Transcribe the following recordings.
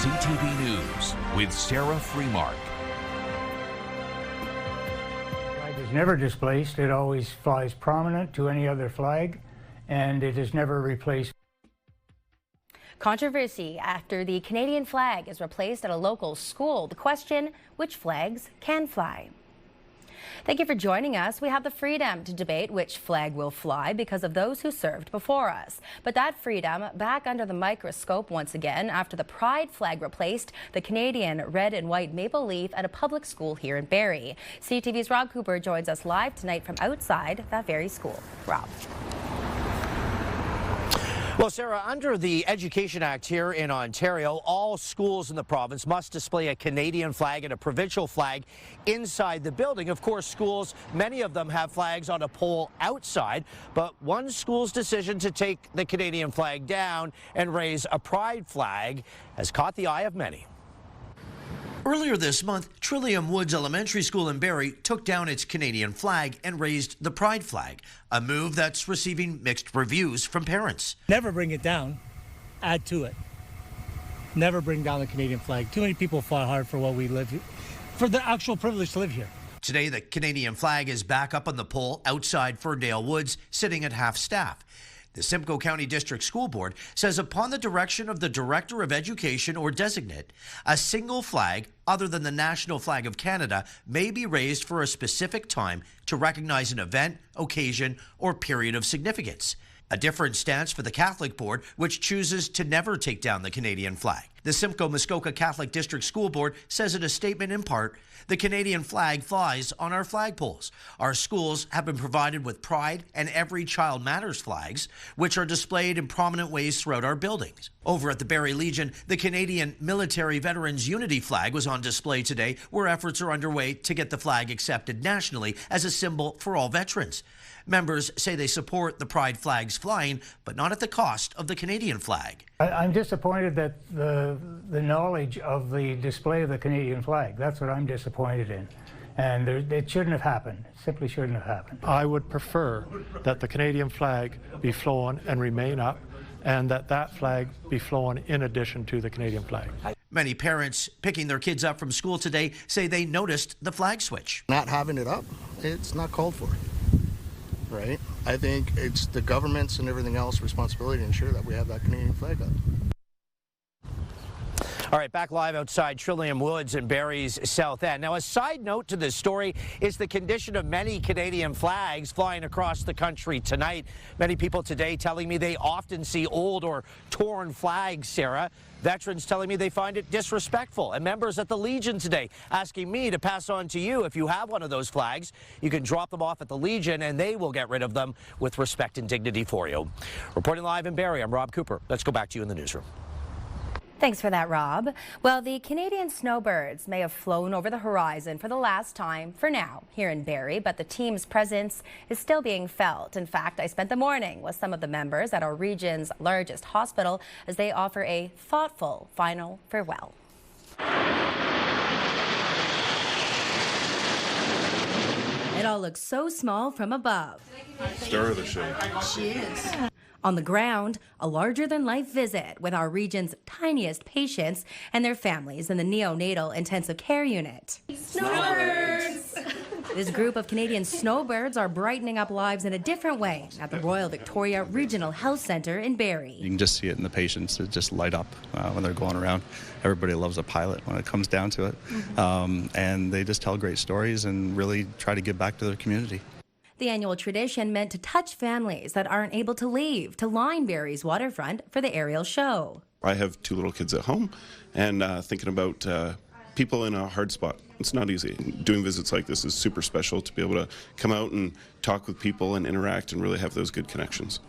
CTV News with Sarah Freemark. The flag is never displaced. It always flies prominent to any other flag, and it is never replaced. Controversy after the Canadian flag is replaced at a local school. The question, which flags can fly? Thank you for joining us. We have the freedom to debate which flag will fly because of those who served before us. But that freedom back under the microscope once again after the pride flag replaced the Canadian red and white maple leaf at a public school here in Barrie. CTV's Rob Cooper joins us live tonight from outside that very school. Rob. Well, Sarah, under the Education Act here in Ontario, all schools in the province must display a Canadian flag and a provincial flag inside the building. Of course, schools, many of them have flags on a pole outside, but one school's decision to take the Canadian flag down and raise a pride flag has caught the eye of many. Earlier this month, Trillium Woods Elementary School in Barrie took down its Canadian flag and raised the pride flag, a move that's receiving mixed reviews from parents. Never bring it down, add to it. Never bring down the Canadian flag. Too many people fought hard for what we live here, for the actual privilege to live here. Today, the Canadian flag is back up on the pole outside Ferndale Woods, sitting at half staff. The Simcoe County District School Board says upon the direction of the Director of Education or designate, a single flag other than the national flag of Canada may be raised for a specific time to recognize an event, occasion, or period of significance. A different stance for the Catholic Board, which chooses to never take down the Canadian flag. The Simcoe-Muskoka Catholic District School Board says in a statement in part, the Canadian flag flies on our flagpoles. Our schools have been provided with Pride and Every Child Matters flags, which are displayed in prominent ways throughout our buildings. Over at the Barrie Legion, the Canadian Military Veterans Unity flag was on display today, where efforts are underway to get the flag accepted nationally as a symbol for all veterans. Members say they support the pride flags flying, but not at the cost of the Canadian flag. I'm disappointed that the knowledge of the display of the Canadian flag, that's what I'm disappointed in. And it shouldn't have happened. It simply shouldn't have happened. I would prefer that the Canadian flag be flown and remain up, and that flag be flown in addition to the Canadian flag. Many parents picking their kids up from school today say they noticed the flag switch. Not having it up, it's not called for. Right? I think it's the government's and everything else responsibility to ensure that we have that Canadian flag up. All right, back live outside Trillium Woods in Barrie's South End. Now, a side note to this story is the condition of many Canadian flags flying across the country tonight. Many people today telling me they often see old or torn flags, Sarah. Veterans telling me they find it disrespectful. And members at the Legion today asking me to pass on to you if you have one of those flags. You can drop them off at the Legion and they will get rid of them with respect and dignity for you. Reporting live in Barrie, I'm Rob Cooper. Let's go back to you in the newsroom. Thanks for that, Rob. Well, the Canadian snowbirds may have flown over the horizon for the last time for now here in Barrie, but the team's presence is still being felt. In fact, I spent the morning with some of the members at our region's largest hospital as they offer a thoughtful final farewell. It all looks so small from above. Star of the show. She is. On the ground, a larger-than-life visit with our region's tiniest patients and their families in the neonatal intensive care unit. Snowbirds! This group of Canadian snowbirds are brightening up lives in a different way at the Royal Victoria Regional Health Centre in Barrie. You can just see it in the patients. It just light up when they're going around. Everybody loves a pilot when it comes down to it. And they just tell great stories and really try to give back to their community. The annual tradition meant to touch families that aren't able to leave to line Barrie's waterfront for the aerial show. I have 2 little kids at home, and thinking about people in a hard spot. It's not easy. Doing visits like this is super special to be able to come out and talk with people and interact and really have those good connections.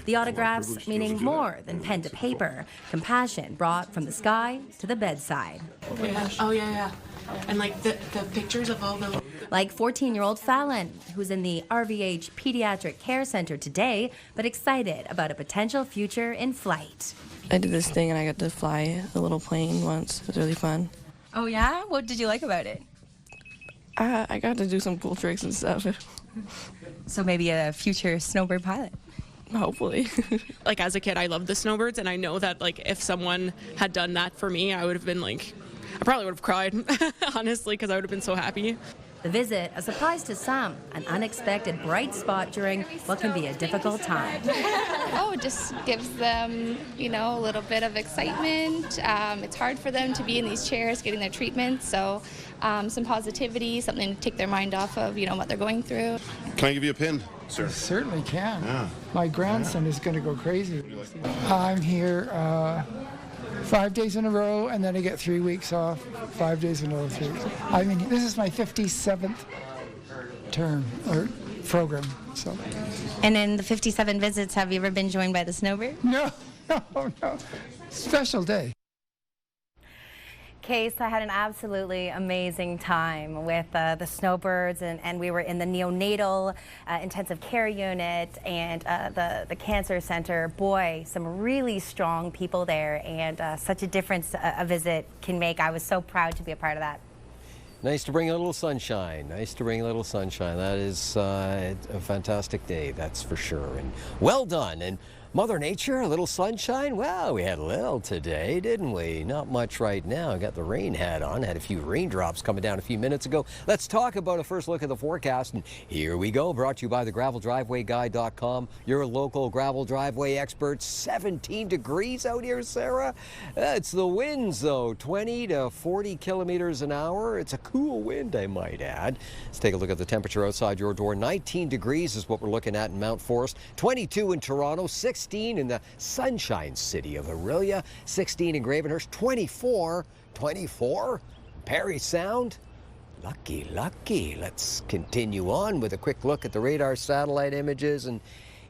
The autographs meaning more than pen to paper. Compassion brought from the sky to the bedside. Oh, yeah. And like the pictures of all the... Like 14-year-old Fallon, who's in the RVH Pediatric Care Center today, but excited about a potential future in flight. I did this thing and I got to fly a little plane once. It was really fun. Oh, yeah? What did you like about it? I got to do some cool tricks and stuff. So maybe a future snowbird pilot? Hopefully. Like as a kid, I loved the snowbirds, and I know that like if someone had done that for me, I would have been like, I probably would have cried, honestly, because I would have been so happy. The visit, a surprise to some, an unexpected bright spot during what can be a difficult time. Oh, it just gives them, you know, a little bit of excitement. It's hard for them to be in these chairs getting their treatment, so some positivity, something to take their mind off of, you know, what they're going through. Can I give you a pin, sir? You certainly can. Yeah. My grandson is going to go crazy. I'm here 5 days in a row, and then I get 3 weeks off. 5 days in a row, 3 weeks. I mean, this is my 57th term or program. So. And in the 57 visits, have you ever been joined by the snowbird? No. Special day. Case, I had an absolutely amazing time with the snowbirds, and we were in the neonatal intensive care unit and the cancer center. Boy, some really strong people there, and such a difference a visit can make. I was so proud to be a part of that. Nice to bring a little sunshine. Nice to bring a little sunshine. That is a fantastic day, that's for sure. And well done. And Mother Nature, a little sunshine? Well, we had a little today, didn't we? Not much right now. Got the rain hat on. Had a few raindrops coming down a few minutes ago. Let's talk about a first look at the forecast. And here we go. Brought to you by the GravelDrivewayGuide.com. Your local gravel driveway experts. 17 degrees out here, Sarah. It's the winds, though. 20 to 40 kilometers an hour. It's a cool wind, I might add. Let's take a look at the temperature outside your door. 19 degrees is what we're looking at in Mount Forest. 22 in Toronto. 16 in the Sunshine City of Orillia, 16 in Gravenhurst, 24 Barrie Sound. Lucky. Let's continue on with a quick look at the radar satellite images. And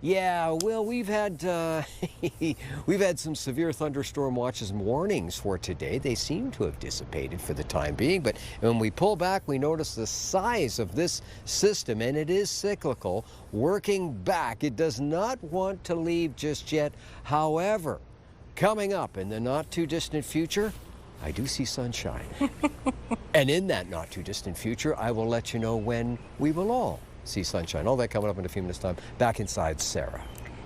yeah, well, we've had some severe thunderstorm watches and warnings for today. They seem to have dissipated for the time being, but when we pull back, we notice the size of this system, and it is cyclical, working back. It does not want to leave just yet. However, coming up in the not-too-distant future, I do see sunshine. And in that not-too-distant future, I will let you know when we will all see sunshine. All that coming up in a few minutes' time. Back inside Sarah.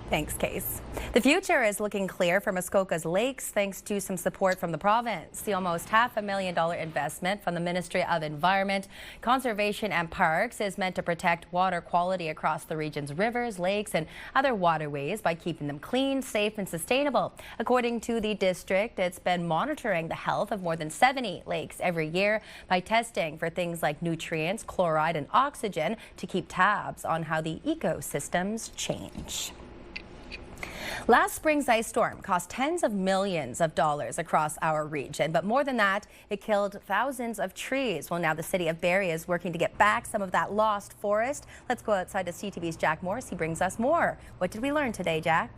Thanks, Case. The future is looking clear for Muskoka's lakes thanks to some support from the province. The almost $500,000 investment from the Ministry of Environment, Conservation and Parks is meant to protect water quality across the region's rivers, lakes and other waterways by keeping them clean, safe and sustainable. According to the district, it's been monitoring the health of more than 70 lakes every year by testing for things like nutrients, chloride and oxygen to keep tabs on how the ecosystems change. Last spring's ice storm cost tens of millions of dollars across our region, but more than that, it killed thousands of trees. Well, now the city of Barrie is working to get back some of that lost forest. Let's go outside to CTV's Jack Morris. He brings us more. What did we learn today, Jack?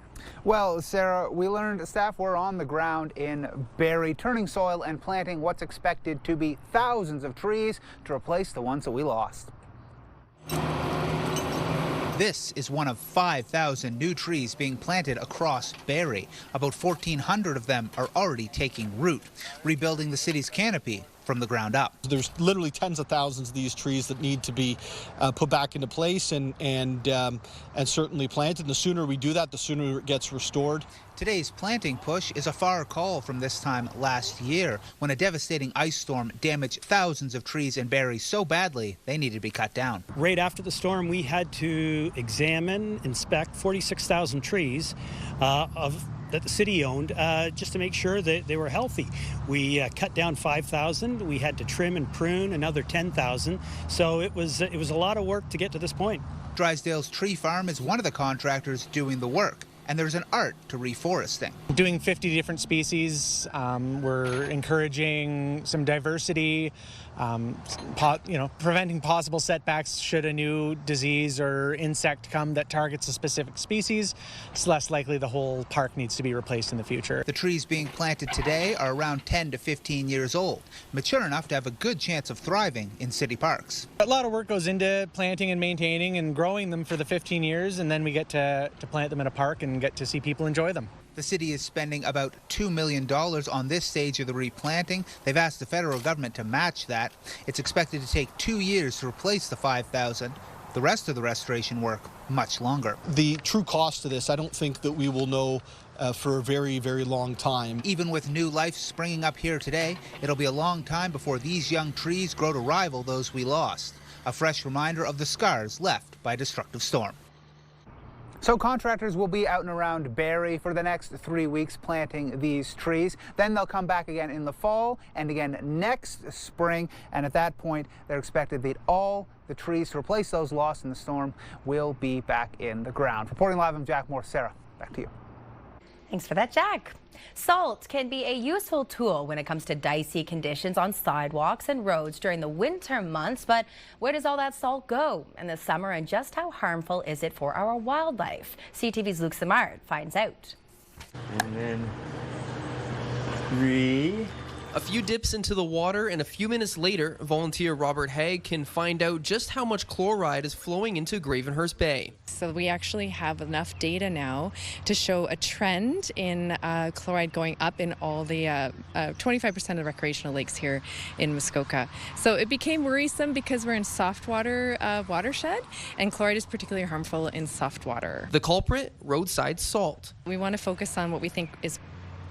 Well, Sarah, we learned staff were on the ground in Barrie, turning soil and planting what's expected to be thousands of trees to replace the ones that we lost. This is one of 5,000 new trees being planted across Barrie. About 1,400 of them are already taking root, rebuilding the city's canopy from the ground up. There's literally tens of thousands of these trees that need to be put back into place and certainly planted. And the sooner we do that, the sooner it gets restored. Today's planting push is a far call from this time last year when a devastating ice storm damaged thousands of trees in Barrie so badly they needed to be cut down. Right after the storm, we had to inspect 46,000 trees that the city owned just to make sure that they were healthy. We cut down 5,000. We had to trim and prune another 10,000. So it was a lot of work to get to this point. Drysdale's Tree Farm is one of the contractors doing the work. And there's an art to reforesting. Doing 50 different species, we're encouraging some diversity, preventing possible setbacks should a new disease or insect come that targets a specific species. It's less likely the whole park needs to be replaced in the future. The trees being planted today are around 10 to 15 years old, mature enough to have a good chance of thriving in city parks. A lot of work goes into planting and maintaining and growing them for the 15 years, and then we get to plant them in a park and get to see people enjoy them. The city is spending about $2 million on this stage of the replanting. They've asked the federal government to match that. It's expected to take 2 years to replace the 5,000. The rest of the restoration work much longer. The true cost of this, I don't think that we will know for a very, very long time. Even with new life springing up here today, it'll be a long time before these young trees grow to rival those we lost. A fresh reminder of the scars left by a destructive storm. So contractors will be out and around Barrie for the next 3 weeks planting these trees. Then they'll come back again in the fall and again next spring. And at that point, they're expected that all the trees to replace those lost in the storm will be back in the ground. Reporting live, I'm Jack Moore. Sarah, back to you. Thanks for that, Jack. Salt can be a useful tool when it comes to dicey conditions on sidewalks and roads during the winter months, but where does all that salt go in the summer, and just how harmful is it for our wildlife? CTV's Luke Simard finds out. And then 3. A few dips into the water, and a few minutes later, volunteer Robert Haig can find out just how much chloride is flowing into Gravenhurst Bay. So we actually have enough data now to show a trend in chloride going up in all the 25% of recreational lakes here in Muskoka. So it became worrisome because we're in soft water watershed, and chloride is particularly harmful in soft water. The culprit, roadside salt. We want to focus on what we think is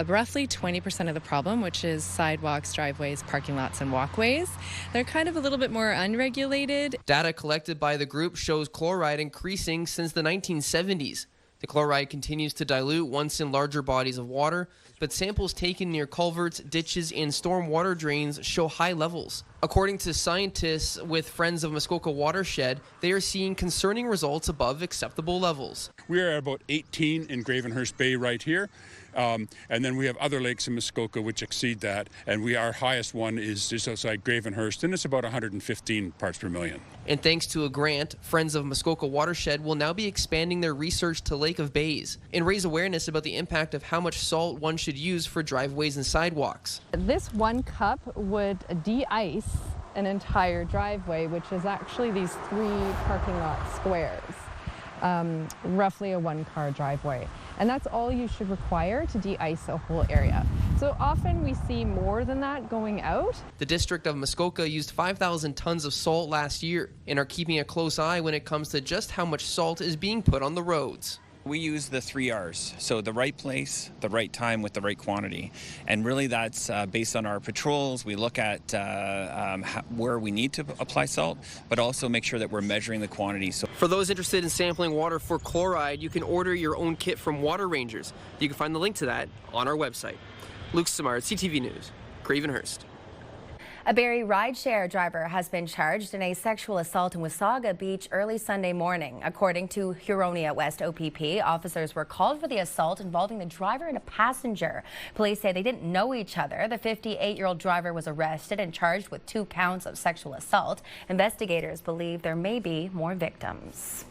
roughly 20% of the problem, which is sidewalks, driveways, parking lots, and walkways. They're kind of a little bit more unregulated. Data collected by the group shows chloride increasing since the 1970s. The chloride continues to dilute once in larger bodies of water, but samples taken near culverts, ditches, and storm water drains show high levels. According to scientists with Friends of Muskoka Watershed, they are seeing concerning results above acceptable levels. We are at about 18 in Gravenhurst Bay right here. And then we have other lakes in Muskoka which exceed that, and our highest one is just outside Gravenhurst, and it's about 115 parts per million. And thanks to a grant, Friends of Muskoka Watershed will now be expanding their research to Lake of Bays and raise awareness about the impact of how much salt one should use for driveways and sidewalks. This 1 cup would de-ice an entire driveway, which is actually these 3 parking lot squares. Roughly a 1-car driveway. And that's all you should require to de-ice a whole area. So often we see more than that going out. The District of Muskoka used 5,000 tons of salt last year and are keeping a close eye when it comes to just how much salt is being put on the roads. We use the 3 R's, so the right place, the right time with the right quantity. And really that's based on our patrols. We look at where we need to apply salt, but also make sure that we're measuring the quantity. So for those interested in sampling water for chloride, you can order your own kit from Water Rangers. You can find the link to that on our website. Luke Simard, CTV News, Gravenhurst. A Barrie rideshare driver has been charged in a sexual assault in Wasaga Beach early Sunday morning. According to Huronia West OPP, officers were called for the assault involving the driver and a passenger. Police say they didn't know each other. The 58-year-old driver was arrested and charged with 2 counts of sexual assault. Investigators believe there may be more victims.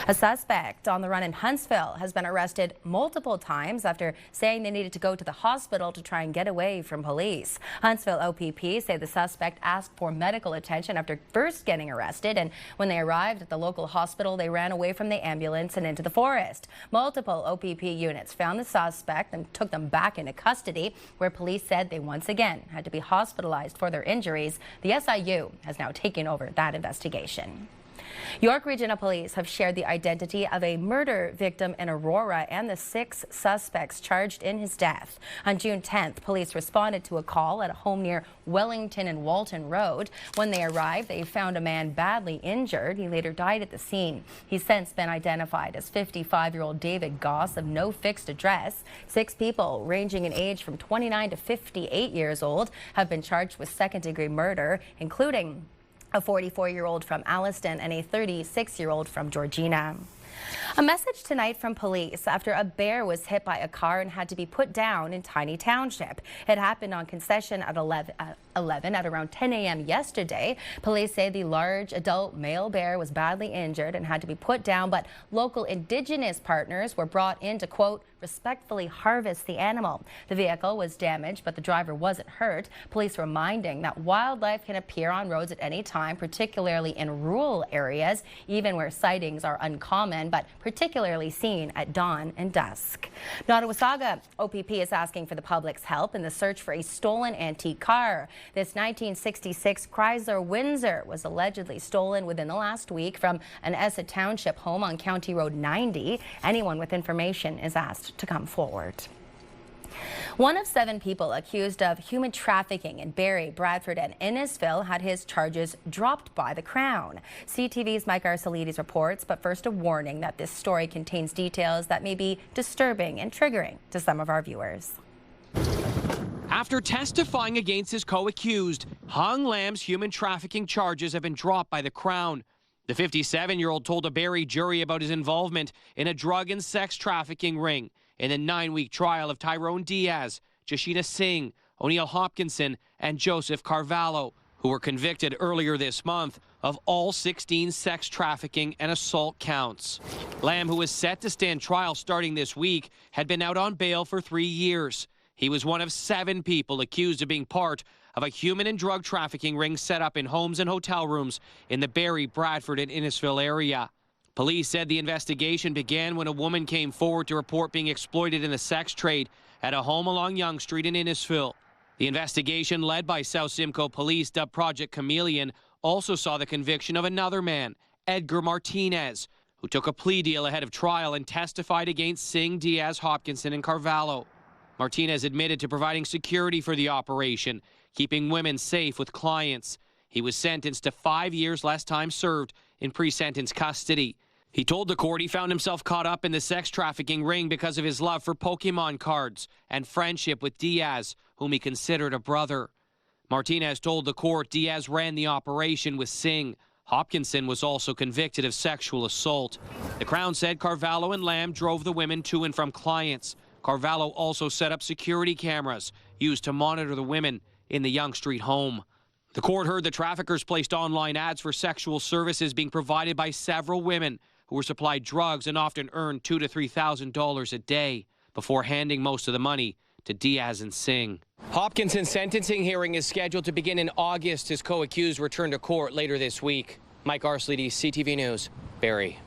A suspect on the run in Huntsville has been arrested multiple times after saying they needed to go to the hospital to try and get away from police. Huntsville OPP say the suspect asked for medical attention after first getting arrested, and when they arrived at the local hospital, they ran away from the ambulance and into the forest. Multiple OPP units found the suspect and took them back into custody, where police said they once again had to be hospitalized for their injuries. The SIU has now taken over that investigation. York Regional Police have shared the identity of a murder victim in Aurora and the 6 suspects charged in his death. On June 10th, police responded to a call at a home near Wellington and Walton Road. When they arrived, they found a man badly injured. He later died at the scene. He's since been identified as 55-year-old David Goss of no fixed address. 6 people ranging in age from 29 to 58 years old have been charged with second-degree murder, including a 44-year-old from Alliston and a 36-year-old from Georgina. A message tonight from police after a bear was hit by a car and had to be put down in Tiny Township. It happened on Concession at 11 at around 10 a.m. yesterday. Police say the large adult male bear was badly injured and had to be put down, but local Indigenous partners were brought in to, quote, respectfully harvest the animal. The vehicle was damaged, but the driver wasn't hurt. Police reminding that wildlife can appear on roads at any time, particularly in rural areas, even where sightings are uncommon, but particularly seen at dawn and dusk. Nottawasaga OPP is asking for the public's help in the search for a stolen antique car. This 1966 Chrysler Windsor was allegedly stolen within the last week from an Essa Township home on County Road 90. Anyone with information is asked to come forward. One of 7 people accused of human trafficking in Barrie, Bradford and Innisfil had his charges dropped by the Crown. CTV's Mike Arcelides reports, but first a warning that this story contains details that may be disturbing and triggering to some of our viewers. After testifying against his co-accused, Hung Lam's human trafficking charges have been dropped by the Crown. The 57-year-old told a Barrie jury about his involvement in a drug and sex trafficking ring in the 9-week trial of Tyrone Diaz, Jashina Singh, O'Neill Hopkinson, and Joseph Carvalho, who were convicted earlier this month of all 16 sex trafficking and assault counts. Lam, who is set to stand trial starting this week, had been out on bail for 3 years. He was one of 7 people accused of being part of a human and drug trafficking ring set up in homes and hotel rooms in the Barrie, Bradford, and Innisfil area. Police said the investigation began when a woman came forward to report being exploited in the sex trade at a home along Yonge Street in Innisfil. The investigation, led by South Simcoe Police, dubbed Project Chameleon, also saw the conviction of another man, Edgar Martinez, who took a plea deal ahead of trial and testified against Singh, Diaz, Hopkinson, and Carvalho. Martinez admitted to providing security for the operation, keeping women safe with clients. He was sentenced to 5 years less time served in pre-sentence custody. He told the court he found himself caught up in the sex trafficking ring because of his love for Pokemon cards and friendship with Diaz, whom he considered a brother. Martinez told the court Diaz ran the operation with Singh. Hopkinson was also convicted of sexual assault. The Crown said Carvalho and Lam drove the women to and from clients. Carvalho also set up security cameras used to monitor the women in the Yonge Street home. The court heard the traffickers placed online ads for sexual services being provided by several women who were supplied drugs and often earned $2,000 to $3,000 a day before handing most of the money to Diaz and Singh. Hopkinson's sentencing hearing is scheduled to begin in August. His co-accused return to court later this week. Mike Arcelides, CTV News, Barrie.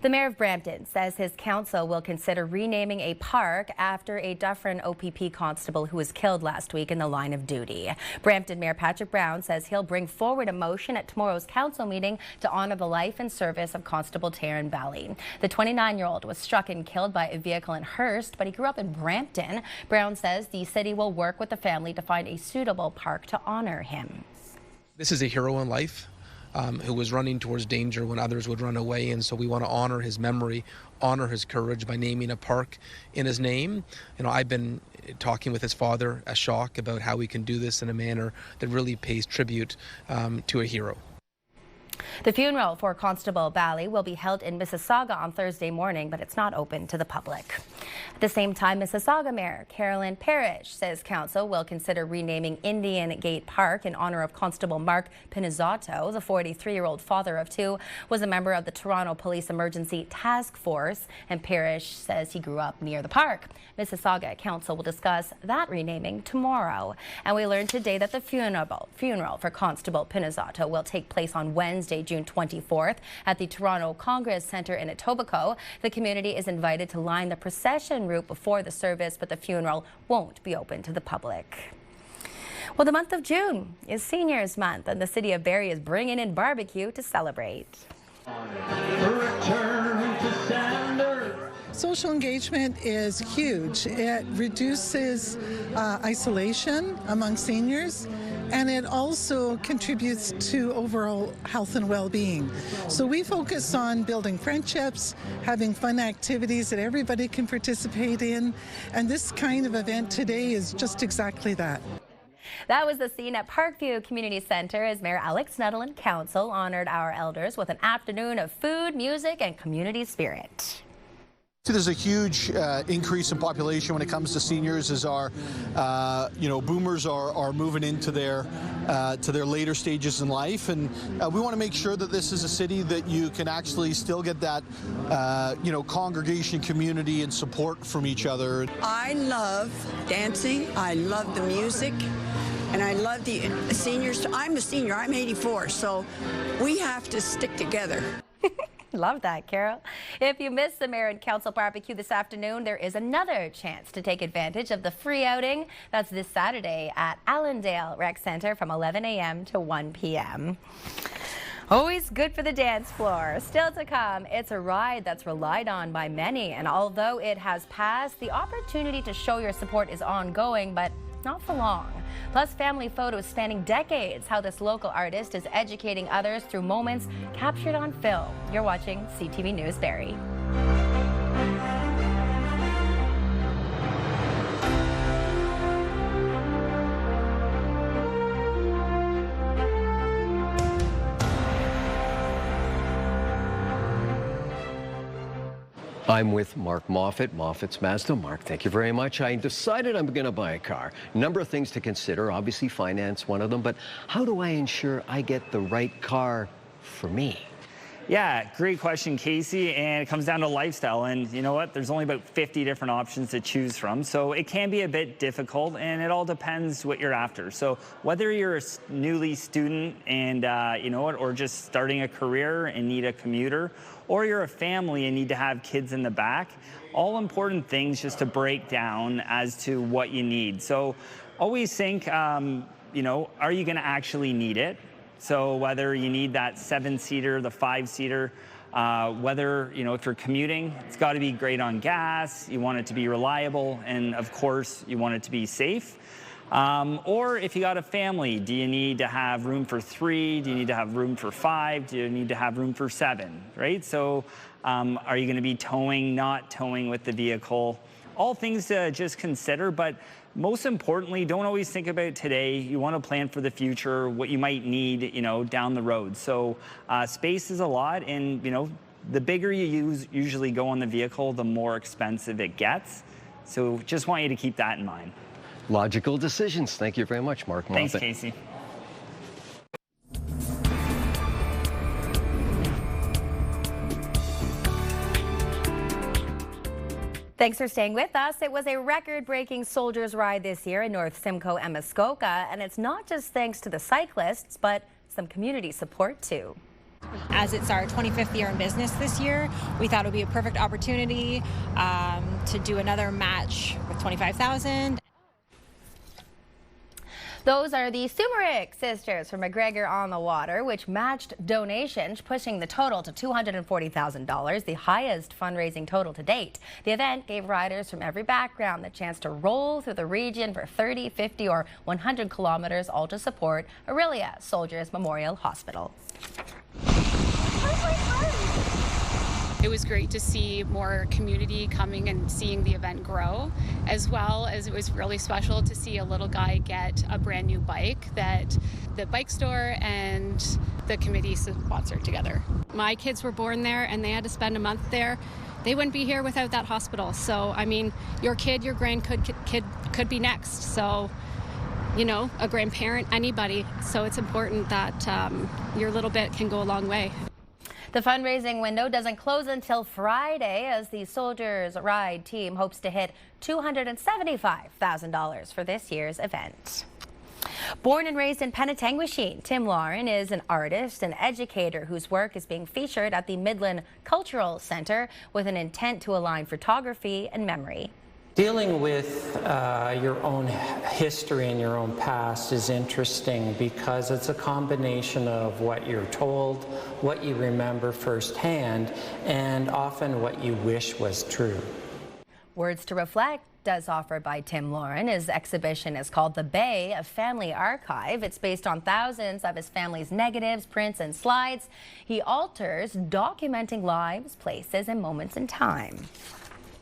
The mayor of Brampton says his council will consider renaming a park after a Dufferin OPP constable who was killed last week in the line of duty. Brampton Mayor Patrick Brown says he'll bring forward a motion at tomorrow's council meeting to honor the life and service of Constable Taryn Barrie. The 29-year-old was struck and killed by a vehicle in Hearst, but he grew up in Brampton. Brown says the city will work with the family to find a suitable park to honor him. This is a hero in life. Who was running towards danger when others would run away, and so we want to honor his memory, honor his courage by naming a park in his name. You know, I've been talking with his father, Ashok, about how we can do this in a manner that really pays tribute to a hero. The funeral for Constable Barrie will be held in Mississauga on Thursday morning, but it's not open to the public. At the same time, Mississauga Mayor Carolyn Parrish says council will consider renaming Indian Gate Park in honor of Constable Mark Pinizzato. The 43-year-old father of 2 was a member of the Toronto Police Emergency Task Force, and Parrish says he grew up near the park. Mississauga Council will discuss that renaming tomorrow. And we learned today that the funeral for Constable Pinizzato will take place on Wednesday, June 24th at the Toronto Congress Centre in Etobicoke. The community is invited to line the procession route before the service, but the funeral won't be open to the public. Well, the month of June is Seniors Month, and the city of Barrie is bringing in barbecue to celebrate. Social engagement is huge. It reduces isolation among seniors, and it also contributes to overall health and well-being. So we focus on building friendships, having fun activities that everybody can participate in, and this kind of event today is just exactly that. That was the scene at Parkview Community Centre as Mayor Alex Nuttall and Council honored our elders with an afternoon of food, music, and community spirit. There's a huge increase in population when it comes to seniors as our, boomers are moving into their later stages in life, and we want to make sure that this is a city that you can actually still get that, congregation, community, and support from each other. I love dancing. I love the music. And I love the seniors. I'm a senior. I'm 84, so we have to stick together. Love that, Carol. If you missed the Mayor and Council barbecue this afternoon, there is another chance to take advantage of the free outing. That's this Saturday at Allendale Rec Center from 11 a.m. to 1 p.m. Always good for the dance floor. Still to come, it's a ride that's relied on by many, and although it has passed, the opportunity to show your support is ongoing, but not for long. Plus, family photos spanning decades, how this local artist is educating others through moments captured on film. You're watching CTV News Barrie. I'm with Mark Moffat, Moffat's Mazda. Mark, thank you very much. I decided I'm going to buy a car. Number of things to consider, obviously finance one of them, but how do I ensure I get the right car for me? Yeah, great question, Casey, and it comes down to lifestyle, and you know what? There's only about 50 different options to choose from, so it can be a bit difficult, and it all depends what you're after. So whether you're a newly student and or just starting a career and need a commuter, or you're a family and need to have kids in the back, all important things just to break down as to what you need. So always think, are you going to actually need it? So whether you need that 7-seater, the 5-seater, whether, if you're commuting, it's got to be great on gas, you want it to be reliable, and of course, you want it to be safe. Or if you got a family, do you need to have room for 3? Do you need to have room for 5? Do you need to have room for 7, right? So are you going to be towing, not towing with the vehicle? All things to just consider, but most importantly, don't always think about today. You want to plan for the future, what you might need, down the road. So space is a lot, and, the bigger you usually go on the vehicle, the more expensive it gets. So just want you to keep that in mind. Logical decisions. Thank you very much, Mark Moffat. Thanks, Casey. Thanks for staying with us. It was a record-breaking Soldiers ride this year in North Simcoe and Muskoka, and it's not just thanks to the cyclists, but some community support too. As it's our 25th year in business this year, we thought it would be a perfect opportunity to do another match with 25,000. Those are the Sumeric sisters from McGregor on the Water, which matched donations, pushing the total to $240,000, the highest fundraising total to date. The event gave riders from every background the chance to roll through the region for 30, 50, or 100 kilometers, all to support Aurelia Soldiers Memorial Hospital. It was great to see more community coming and seeing the event grow, as well as it was really special to see a little guy get a brand new bike that the bike store and the committee sponsored together. My kids were born there and they had to spend a month there. They wouldn't be here without that hospital. So, I mean, your kid, your grandkid could be next. So, a grandparent, anybody. So it's important that your little bit can go a long way. The fundraising window doesn't close until Friday, as the Soldiers Ride team hopes to hit $275,000 for this year's event. Born and raised in Penetanguishene, Tim Lauren is an artist and educator whose work is being featured at the Midland Cultural Center with an intent to align photography and memory. Dealing with your own history and your own past is interesting because it's a combination of what you're told, what you remember firsthand, and often what you wish was true. Words to Reflect is offered by Tim Lauren. His exhibition is called The Bay, a Family Archive. It's based on thousands of his family's negatives, prints, and slides. He alters, documenting lives, places, and moments in time.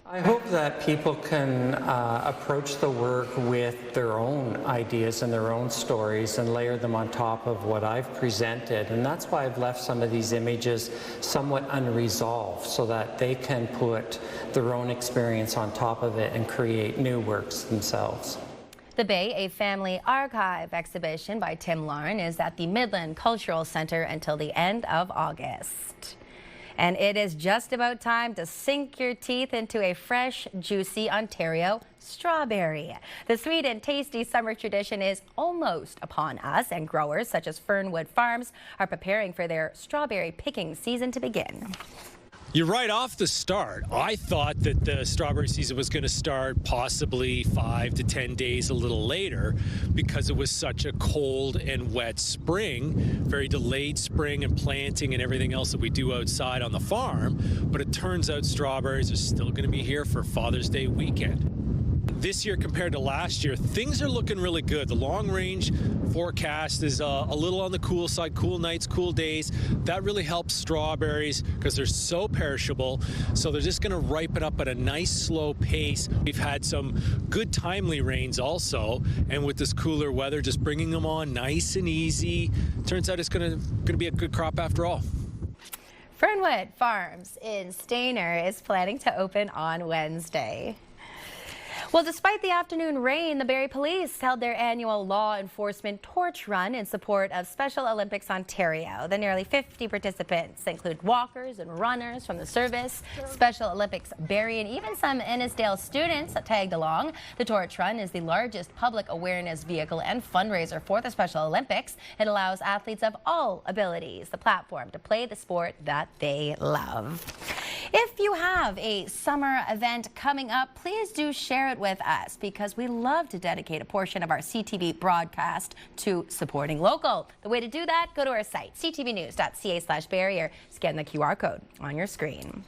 I hope that people can approach the work with their own ideas and their own stories and layer them on top of what I've presented. And that's why I've left some of these images somewhat unresolved, so that they can put their own experience on top of it and create new works themselves. The Bay, a family archive exhibition by Tim Lauren, is at the Midland Cultural Center until the end of August. And it is just about time to sink your teeth into a fresh, juicy Ontario strawberry. The sweet and tasty summer tradition is almost upon us, and growers such as Fernwood Farms are preparing for their strawberry picking season to begin. You're right off the start. I thought that the strawberry season was going to start possibly 5 to 10 days a little later because it was such a cold and wet spring, very delayed spring and planting and everything else that we do outside on the farm. But it turns out strawberries are still going to be here for Father's Day weekend. This year compared to last year, things are looking really good. The long range forecast is a little on the cool side, cool nights, cool days. That really helps strawberries because they're so perishable. So they're just going to ripen up at a nice slow pace. We've had some good timely rains also, and with this cooler weather, just bringing them on nice and easy. Turns out it's going to be a good crop after all. Fernwood Farms in Stayner is planning to open on Wednesday. Well, despite the afternoon rain, the Barrie Police held their annual law enforcement torch run in support of Special Olympics Ontario. The nearly 50 participants include walkers and runners from the service, Special Olympics Barrie, and even some Innisdale students that tagged along. The torch run is the largest public awareness vehicle and fundraiser for the Special Olympics. It allows athletes of all abilities the platform to play the sport that they love. If you have a summer event coming up, please do share it with us, because we love to dedicate a portion of our CTV broadcast to supporting local. The way to do that, go to our site, ctvnews.ca/Barrie, or scan the QR code on your screen.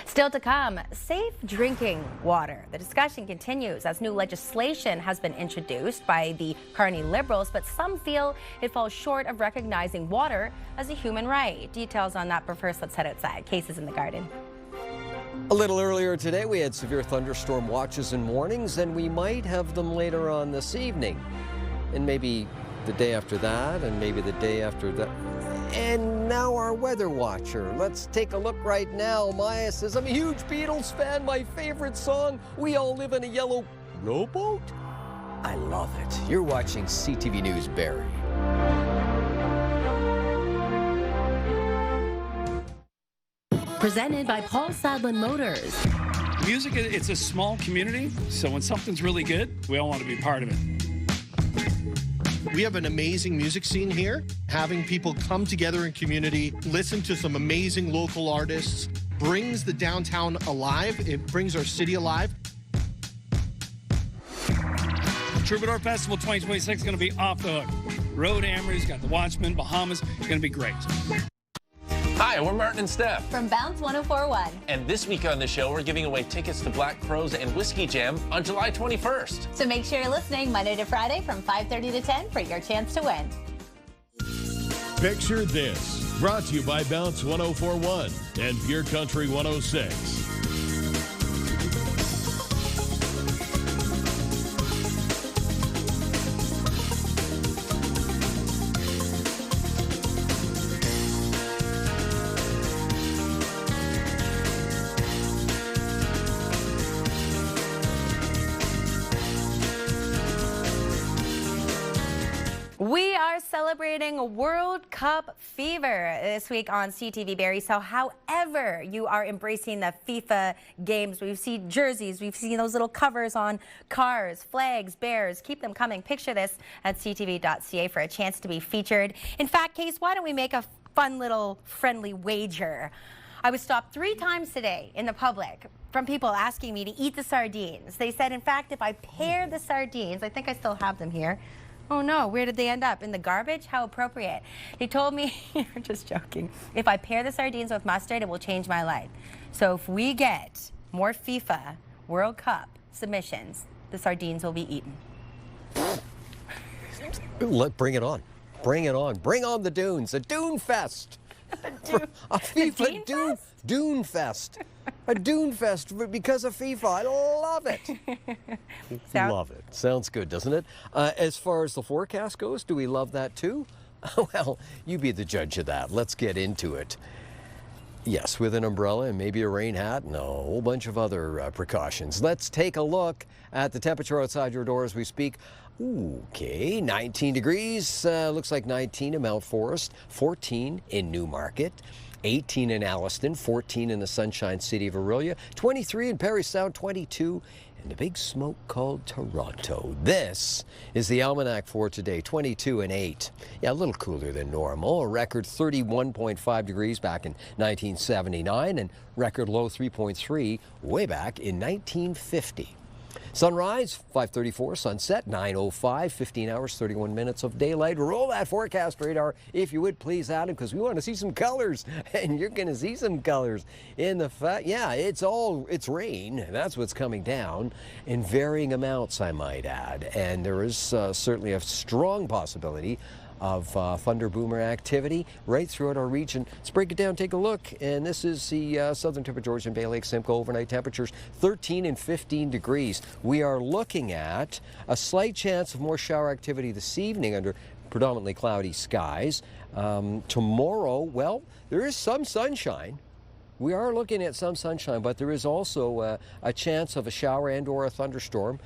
Still to come, safe drinking water. The discussion continues as new legislation has been introduced by the Carney Liberals, but some feel it falls short of recognizing water as a human right. Details on that, but first let's head outside. Cases in the Garden. A little earlier today, we had severe thunderstorm watches and warnings, and we might have them later on this evening. And maybe the day after that, and maybe the day after that. And now our weather watcher. Let's take a look right now. Maya says, I'm a huge Beatles fan. My favorite song, We All Live in a Yellow Rowboat. I love it. You're watching CTV News Barrie. Presented by Paul Sadlin Motors. Music, it's a small community, so when something's really good, we all want to be part of it. We have an amazing music scene here. Having people come together in community, listen to some amazing local artists, brings the downtown alive. It brings our city alive. Troubadour Festival 2026 is going to be off the hook. Road Hammers, got the Watchmen, Bahamas. It's going to be great. Hi, we're Martin and Steph. From Bounce 1041. And this week on the show, we're giving away tickets to Black Crows and Whiskey Jam on July 21st. So make sure you're listening Monday to Friday from 5:30 to 10 for your chance to win. Picture this. Brought to you by Bounce 1041 and Pure Country 106. We are celebrating World Cup fever this week on CTV Barrie. So however you are embracing the FIFA games, we've seen jerseys, we've seen those little covers on cars, flags, bears. Keep them coming. Picture this at ctv.ca for a chance to be featured. In fact, Case, why don't we make a fun little friendly wager? I was stopped 3 times today in the public from people asking me to eat the sardines. They said, in fact, if I pair the sardines, I think I still have them here. Oh no, where did they end up? In the garbage? How appropriate. They told me, you're just joking, if I pair the sardines with mustard, it will change my life. So if we get more FIFA World Cup submissions, the sardines will be eaten. Bring it on. Bring it on. Bring on the dunes. A Dune Fest. A FIFA Dune Fest. A Dune Fest because of FIFA. I love it. Love it. Sounds good, doesn't it? As far as the forecast goes, do we love that too? Well, you be the judge of that. Let's get into it. Yes, with an umbrella and maybe a rain hat and a whole bunch of other precautions. Let's take a look at the temperature outside your door as we speak. Okay, 19 degrees. Looks like 19 in Mount Forest, 14 in Newmarket, 18 in Alliston, 14 in the Sunshine City of Orillia, 23 in Parry Sound, 22 in the big smoke called Toronto. This is the almanac for today, 22 and 8. Yeah, a little cooler than normal. A record 31.5 degrees back in 1979 and record low 3.3 way back in 1950. Sunrise, 5:34, sunset, 9:05, 15 hours, 31 minutes of daylight. Roll that forecast radar, if you would please, Adam, because we want to see some colors, and you're going to see some colors in the it's rain. That's what's coming down in varying amounts, I might add, and there is certainly a strong possibility of thunder boomer activity right throughout our region. Let's break it down, take a look. And this is the southern tip of Georgian Bay Lake, Simcoe. Overnight temperatures 13 and 15 degrees. We are looking at a slight chance of more shower activity this evening under predominantly cloudy skies. Tomorrow, well, there is some sunshine. We are looking at some sunshine, but there is also a chance of a shower and or a thunderstorm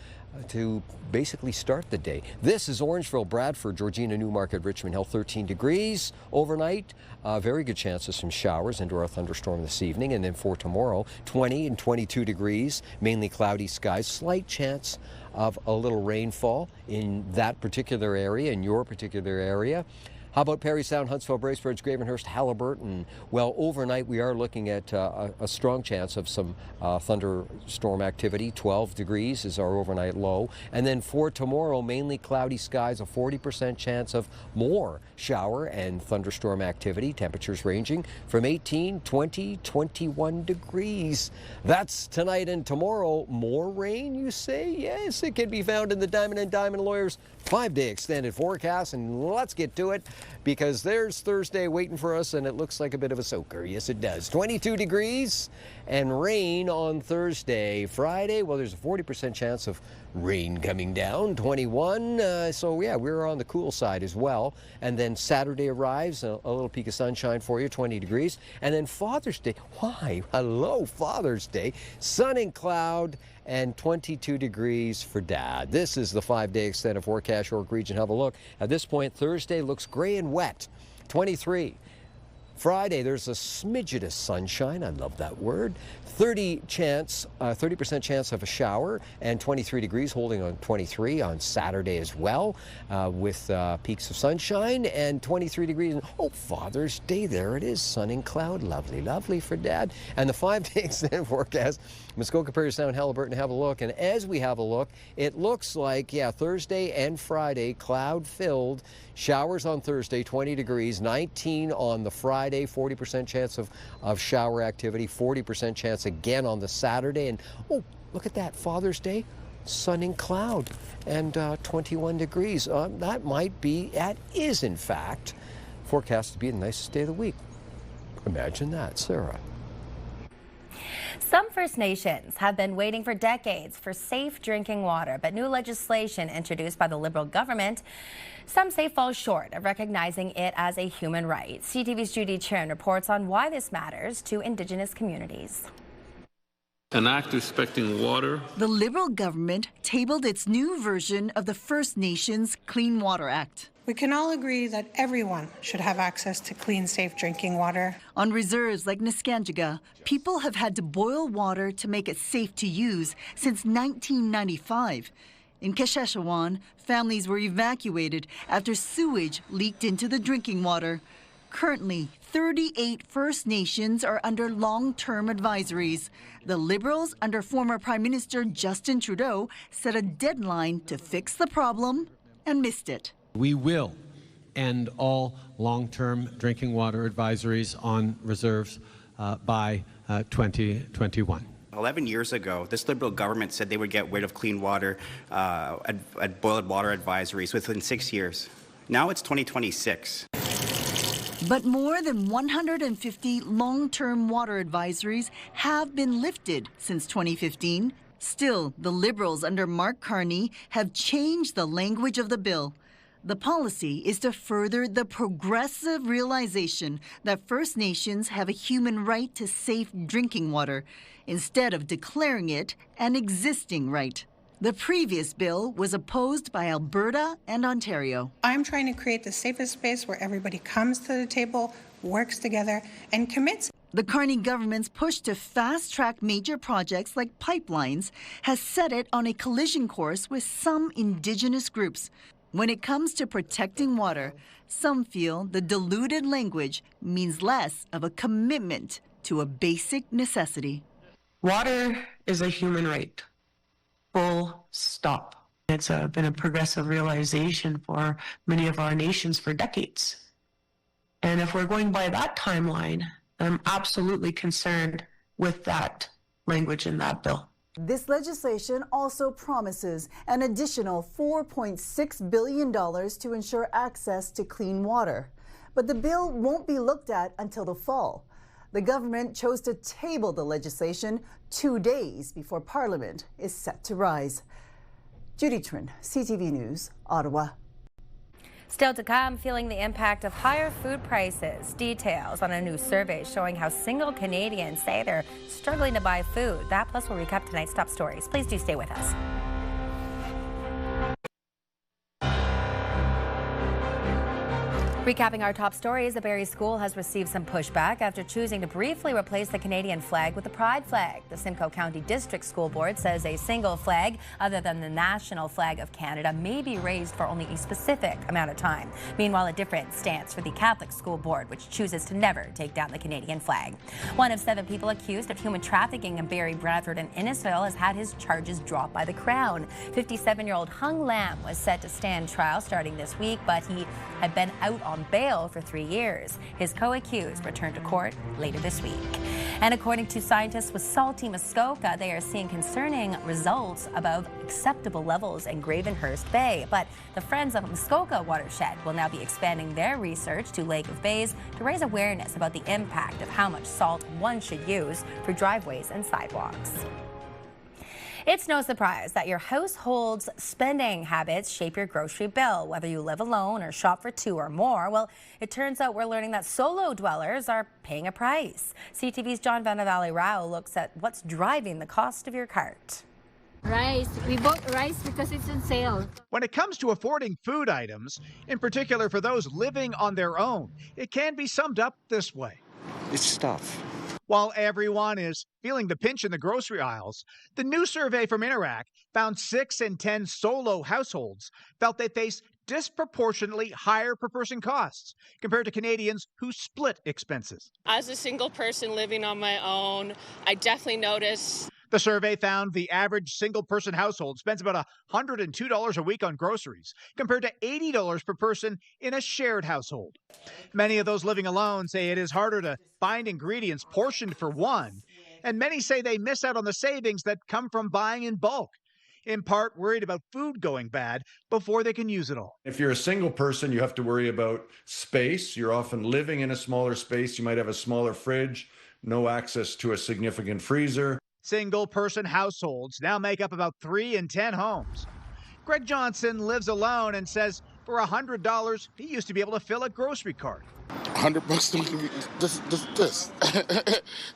to basically start the day. This is Orangeville, Bradford, Georgina, Newmarket, Richmond Hill, 13 degrees overnight. Very good chance of some showers and or a thunderstorm this evening. And then for tomorrow, 20 and 22 degrees, mainly cloudy skies, slight chance of a little rainfall in that particular area, in your particular area. How about Parry Sound, Huntsville, Bracebridge, Gravenhurst, Haliburton? Well, overnight we are looking at a strong chance of some thunderstorm activity. 12 degrees is our overnight low. And then for tomorrow, mainly cloudy skies, a 40% chance of more shower and thunderstorm activity. Temperatures ranging from 18, 20, 21 degrees. That's tonight and tomorrow. More rain, you say? Yes, it can be found in the Diamond and Diamond Lawyers 5-day extended forecast. And let's get to it, because there's Thursday waiting for us, and it looks like a bit of a soaker. Yes, it does. 22 degrees and rain on Thursday. Friday, well, there's a 40% chance of rain coming down. 21, so yeah, we're on the cool side as well. And then Saturday arrives, a little peak of sunshine for you, 20 degrees. And then Father's Day, why? Hello, Father's Day. Sun and cloud and 22 degrees for Dad. This is the 5-day extended forecast. York Region, have a look. At this point, Thursday looks gray and wet, 23. Friday, there's a smidget of sunshine. I love that word. 30% chance of a shower, and 23 degrees, holding on 23 on Saturday as well, with peaks of sunshine and 23 degrees. Oh, Father's Day, there it is, sun and cloud. Lovely, lovely for Dad. And the 5-day extended forecast, Muskoka, Parry Sound, Haliburton, have a look. And as we have a look, it looks like, yeah, Thursday and Friday, cloud-filled. Showers on Thursday, 20 degrees, 19 on the Friday, 40% chance of shower activity, 40% chance again on the Saturday. And, oh, look at that, Father's Day, sun and cloud, and 21 degrees. That is, in fact, forecast to be the nicest day of the week. Imagine that, Sarah. Some First Nations have been waiting for decades for safe drinking water, but new legislation introduced by the Liberal government, some say, falls short of recognizing it as a human right. CTV's Judy Chen reports on why this matters to Indigenous communities. An act respecting water. The Liberal government tabled its new version of the First Nations Clean Water Act. We can all agree that everyone should have access to clean, safe drinking water. On reserves like Niskanjaga, people have had to boil water to make it safe to use since 1995. In Kasheshawan, families were evacuated after sewage leaked into the drinking water. Currently, 38 First Nations are under long-term advisories. The Liberals, under former Prime Minister Justin Trudeau, set a deadline to fix the problem and missed it. We will end all long-term drinking water advisories on reserves by 2021. 11 years ago, this Liberal government said they would get rid of clean water, boiled water advisories within 6 years. Now it's 2026. But more than 150 long-term water advisories have been lifted since 2015. Still, the Liberals under Mark Carney have changed the language of the bill. The policy is to further the progressive realization that First Nations have a human right to safe drinking water, instead of declaring it an existing right. The previous bill was opposed by Alberta and Ontario. I'm trying to create the safest space where everybody comes to the table, works together, and commits. The Carney government's push to fast-track major projects like pipelines has set it on a collision course with some Indigenous groups. When it comes to protecting water, some feel the diluted language means less of a commitment to a basic necessity. Water is a human right. Full stop. It's been a progressive realization for many of our nations for decades. And if we're going by that timeline, I'm absolutely concerned with that language in that bill. This legislation also promises an additional $4.6 billion to ensure access to clean water. But the bill won't be looked at until the fall. The government chose to table the legislation 2 days before Parliament is set to rise. Judy Trin, CTV News, Ottawa. Still to come, feeling the impact of higher food prices. Details on a new survey showing how single Canadians say they're struggling to buy food. That plus we'll recap tonight's top stories. Please do stay with us. Recapping our top stories, the Barrie School has received some pushback after choosing to briefly replace the Canadian flag with the Pride flag. The Simcoe County District School Board says a single flag, other than the national flag of Canada, may be raised for only a specific amount of time. Meanwhile, a different stance for the Catholic School Board, which chooses to never take down the Canadian flag. One of 7 people accused of human trafficking in Barrie, Bradford, and Innisfil has had his charges dropped by the Crown. 57-year-old Hung Lam was set to stand trial starting this week, but he had been out on bail for 3 years. His co-accused returned to court later this week. And according to scientists with salty Muskoka, they are seeing concerning results above acceptable levels in Gravenhurst Bay. But the Friends of Muskoka watershed will now be expanding their research to Lake of Bays to raise awareness about the impact of how much salt one should use for driveways and sidewalks. It's no surprise that your household's spending habits shape your grocery bill, whether you live alone or shop for 2 or more. Well, it turns out we're learning that solo dwellers are paying a price. CTV's John Vanavalley Rao looks at what's driving the cost of your cart. Rice. We bought rice because it's on sale. When it comes to affording food items, in particular for those living on their own, it can be summed up this way. It's tough. While everyone is feeling the pinch in the grocery aisles, the new survey from Interac found 6 in 10 solo households felt they face disproportionately higher per person costs compared to Canadians who split expenses. As a single person living on my own, I definitely notice. The survey found the average single-person household spends about $102 a week on groceries, compared to $80 per person in a shared household. Many of those living alone say it is harder to find ingredients portioned for one, and many say they miss out on the savings that come from buying in bulk, in part worried about food going bad before they can use it all. If you're a single person, you have to worry about space. You're often living in a smaller space. You might have a smaller fridge, no access to a significant freezer. Single-person households now make up about 3 in 10 homes. Greg Johnson lives alone and says for $100, he used to be able to fill a grocery cart. $100 this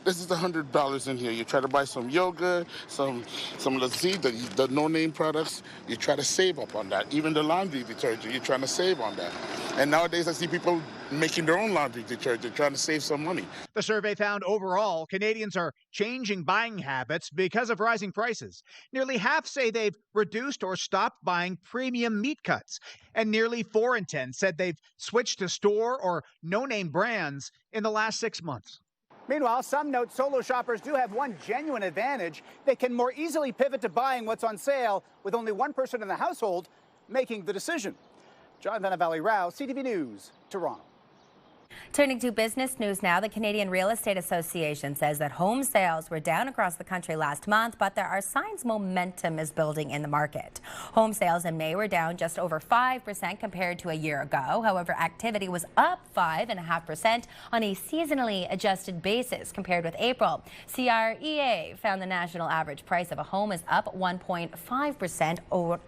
this is $100 in here. You try to buy some yogurt, some let's see, the no-name products. You try to save up on that. Even the laundry detergent, you're trying to save on that. And nowadays I see people making their own laundry detergent, trying to save some money. The survey found overall Canadians are changing buying habits because of rising prices. Nearly half say they've reduced or stopped buying premium meat cuts, and nearly 4 in 10 said they've switched to store or no-name brands in the last 6 months. Meanwhile, some note solo shoppers do have one genuine advantage. They can more easily pivot to buying what's on sale with only one person in the household making the decision. John Vanavalley Rao, CTV News, Toronto. Turning to business news now, the Canadian Real Estate Association says that home sales were down across the country last month, but there are signs momentum is building in the market. Home sales in May were down just over 5% compared to a year ago. However, activity was up 5.5% on a seasonally adjusted basis compared with April. CREA found the national average price of a home is up 1.5%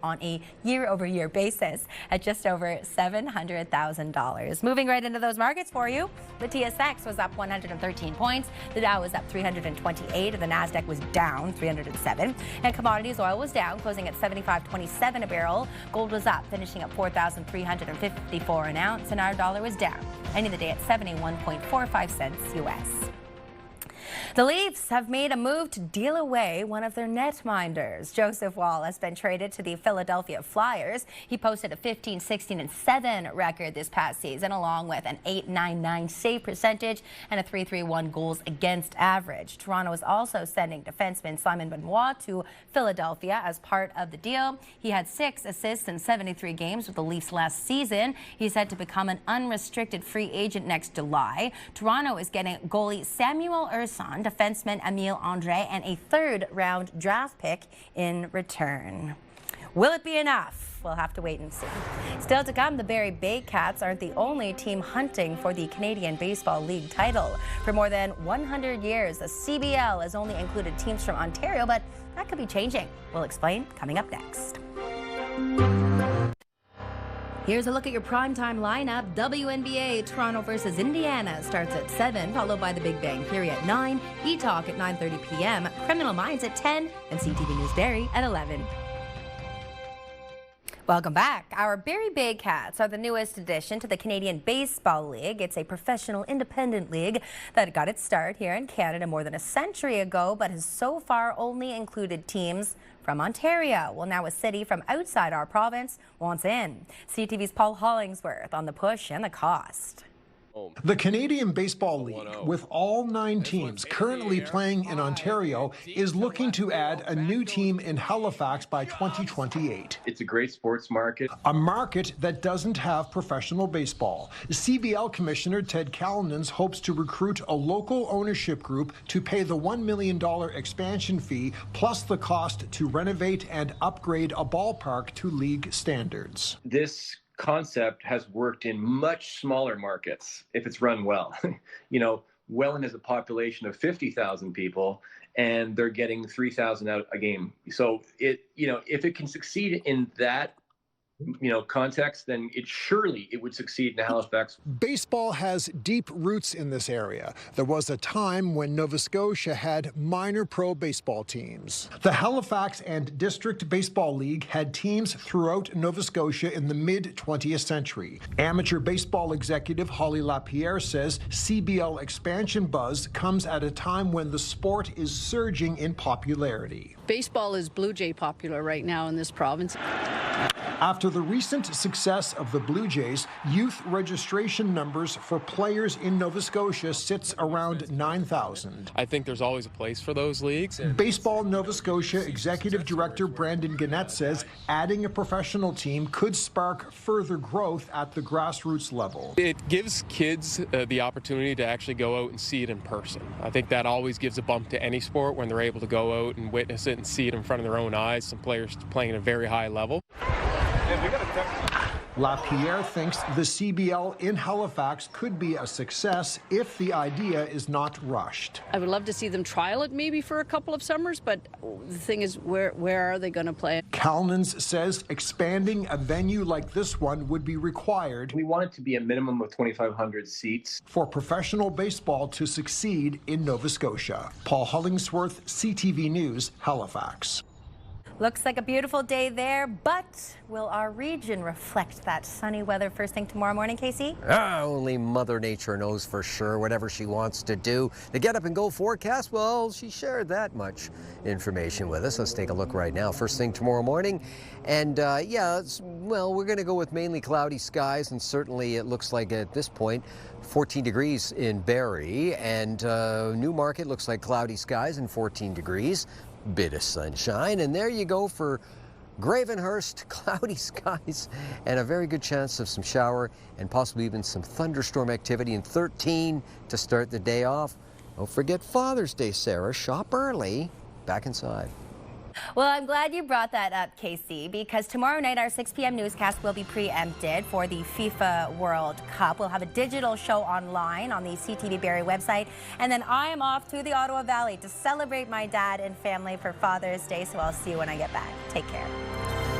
on a year-over-year basis at just over $700,000. Moving right into those markets for you. The TSX was up 113 points. The Dow was up 328. The Nasdaq was down 307. And commodities, oil was down, closing at $75.27 a barrel. Gold was up, finishing at $4,354 an ounce. And our dollar was down, ending the day at 71.45 cents U.S. The Leafs have made a move to deal away one of their netminders. Joseph Woll has been traded to the Philadelphia Flyers. He posted a 15-16-7 record this past season, along with an .899 save percentage and a .331 goals against average. Toronto is also sending defenseman Simon Benoit to Philadelphia as part of the deal. He had 6 assists in 73 games with the Leafs last season. He's set to become an unrestricted free agent next July. Toronto is getting goalie Samuel Urson, defenseman Emile Andre, and a third-round draft pick in return. Will it be enough? We'll have to wait and see. Still to come, the Barrie Baycats aren't the only team hunting for the Canadian Baseball League title. For more than 100 years, the CBL has only included teams from Ontario, but that could be changing. We'll explain coming up next. Here's a look at your primetime lineup. WNBA Toronto versus Indiana starts at 7, followed by the Big Bang Theory at 9, E-Talk at 9:30 p.m., Criminal Minds at 10, and CTV News Barrie at 11. Welcome back. Our Barrie Baycats are the newest addition to the Canadian Baseball League. It's a professional independent league that got its start here in Canada more than a century ago, but has so far only included teams from Ontario. Well, now a city from outside our province wants in. CTV's Paul Hollingsworth on the push and the cost. The Canadian Baseball League, with all 9 teams currently playing in Ontario, is looking to add a new team in Halifax by 2028. It's a great sports market. A market that doesn't have professional baseball. CBL Commissioner Ted Callanans hopes to recruit a local ownership group to pay the $1 million expansion fee, plus the cost to renovate and upgrade a ballpark to league standards. This concept has worked in much smaller markets if it's run well. Welland has a population of 50,000 people and they're getting 3,000 out a game. So if it can succeed in that context, then it would succeed in Halifax. Baseball has deep roots in this area. There was a time when Nova Scotia had minor pro baseball teams. The Halifax and District Baseball League had teams throughout Nova Scotia in the mid-20th century. Amateur baseball executive Holly Lapierre says CBL expansion buzz comes at a time when the sport is surging in popularity. Baseball is Blue Jay popular right now in this province. After the recent success of the Blue Jays, youth registration numbers for players in Nova Scotia sits around 9,000. I think there's always a place for those leagues. Baseball Nova Scotia Executive Director Brandon Gannett says adding a professional team could spark further growth at the grassroots level. It gives kids the opportunity to actually go out and see it in person. I think that always gives a bump to any sport when they're able to go out and witness it and see it in front of their own eyes. Some players playing at a very high level. Lapierre thinks the CBL in Halifax could be a success if the idea is not rushed. I would love to see them trial it maybe for a couple of summers, but the thing is, where are they going to play? Callanans says expanding a venue like this one would be required. We want it to be a minimum of 2,500 seats. For professional baseball to succeed in Nova Scotia. Paul Hollingsworth, CTV News, Halifax. Looks like a beautiful day there, but will our region reflect that sunny weather first thing tomorrow morning, Casey? Only Mother Nature knows for sure whatever she wants to do. The Get Up and Go forecast, well, she shared that much information with us. Let's take a look right now. First thing tomorrow morning. And we're going to go with mainly cloudy skies, and certainly it looks like at this point 14 degrees in Barrie, and Newmarket looks like cloudy skies and 14 degrees. Bit of sunshine, and there you go for Gravenhurst, cloudy skies and a very good chance of some shower and possibly even some thunderstorm activity, and 13 to start the day off. Don't forget Father's Day, Sarah. Shop early. Back inside. Well, I'm glad you brought that up, Casey, because tomorrow night our 6 p.m. newscast will be preempted for the FIFA World Cup. We'll have a digital show online on the CTV Barrie website, and then I am off to the Ottawa Valley to celebrate my dad and family for Father's Day, so I'll see you when I get back. Take care.